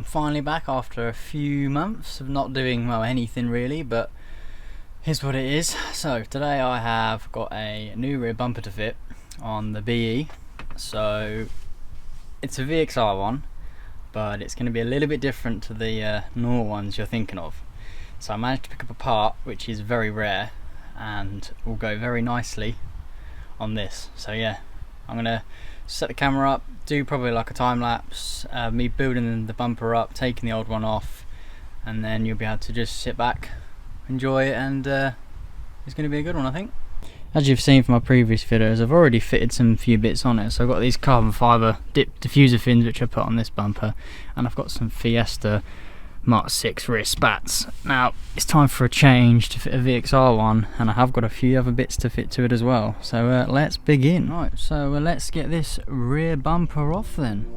I'm finally back after a few months of not doing, well, anything really, but here's what it is. So today I have got a new rear bumper to fit on the BE. So it's a VXR one, but it's going to be a little bit different to the normal ones you're thinking of. So I managed to pick up a part which is very rare and will go very nicely on this. So yeah, I'm going to set the camera up, do probably like a time lapse, me building the bumper up, taking the old one off, and then you'll be able to just sit back, enjoy it, and it's going to be a good one, I think. As you've seen from my previous videos, I've already fitted some few bits on it. So I've got these carbon fibre diffuser fins which I put on this bumper, and I've got some Fiesta Mark 6 rear spats. Now it's time for a change to fit a VXR one, and I have got a few other bits to fit to it as well. So let's begin. Right, so let's get this rear bumper off then.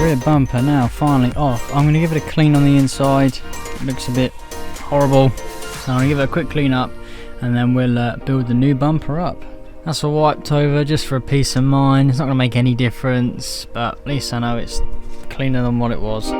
Rear bumper now finally off. I'm going to give it a clean on the inside. It looks a bit horrible, so I'm going to give it a quick clean up, and then we'll build the new bumper up. That's all wiped over just for a peace of mind. It's not going to make any difference, but at least I know it's cleaner than what it was.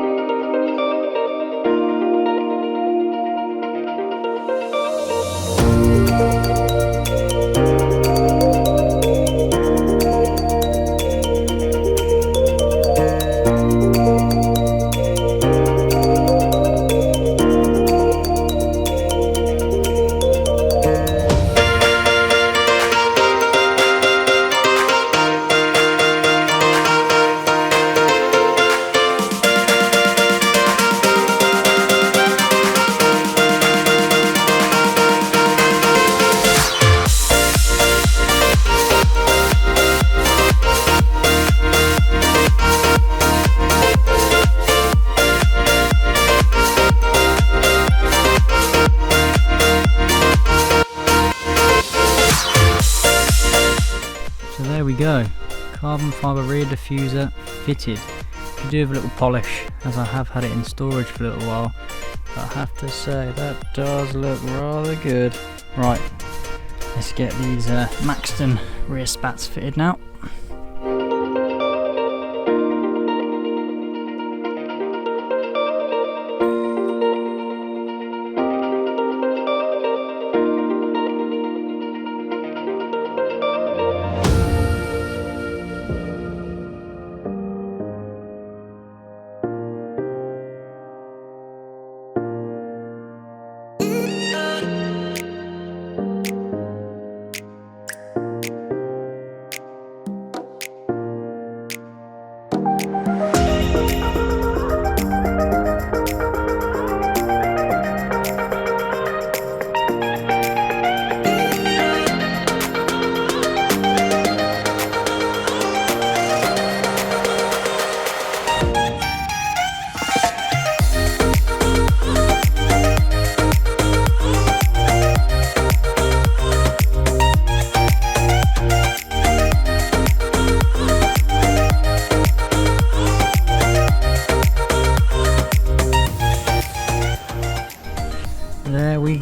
So there we go, carbon fibre rear diffuser fitted. Could do with a little polish, as I have had it in storage for a little while, but I have to say that does look rather good. Right, let's get these Maxton rear spats fitted now.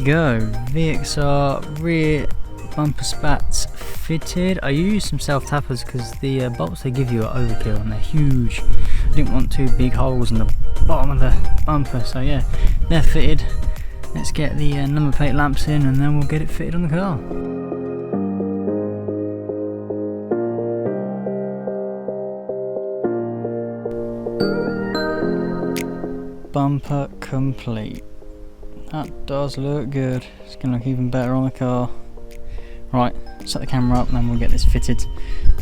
go, VXR rear bumper spats fitted. I used some self tappers because the bolts they give you are overkill and they're huge. I didn't want two big holes in the bottom of the bumper, so yeah, they're fitted. Let's get the number plate lamps in and then we'll get it fitted on the car. Bumper complete. That does look good. It's going to look even better on the car. Right, set the camera up and then we'll get this fitted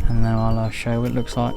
and then I'll show you what it looks like.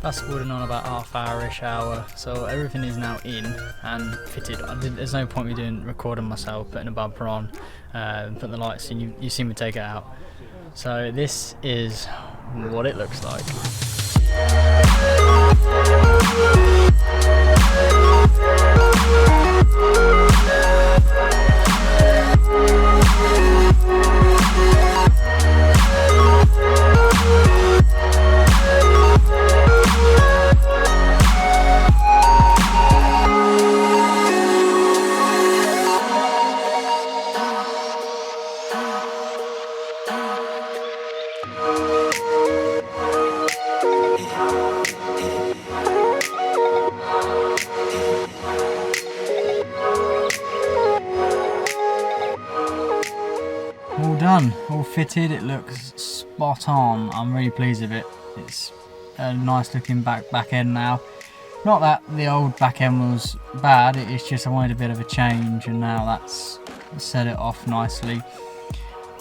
That's recording on about half-hour-ish hour, so everything is now in and fitted. There's no point me doing recording myself, putting a bumper on, putting the lights in. You see me take it out. So this is what it looks like. All done, all fitted, it looks spot on. I'm really pleased with it. It's a nice looking back end now. Not that the old back end was bad, it's just I wanted a bit of a change and now that's set it off nicely.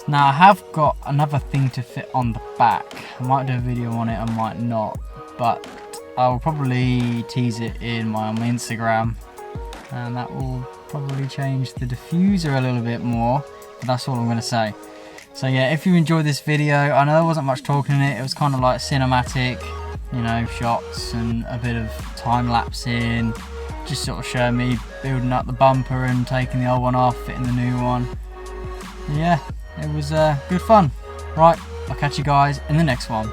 Now I have got another thing to fit on the back. I might do a video on it, I might not, but I will probably tease it on my Instagram and that will probably change the diffuser a little bit more. But that's all I'm going to say. So yeah, if you enjoyed this video, I know there wasn't much talking in it, it was kind of like cinematic, you know, shots and a bit of time lapsing, just sort of showing me building up the bumper and taking the old one off, fitting the new one. Yeah, it was good fun. Right, I'll catch you guys in the next one.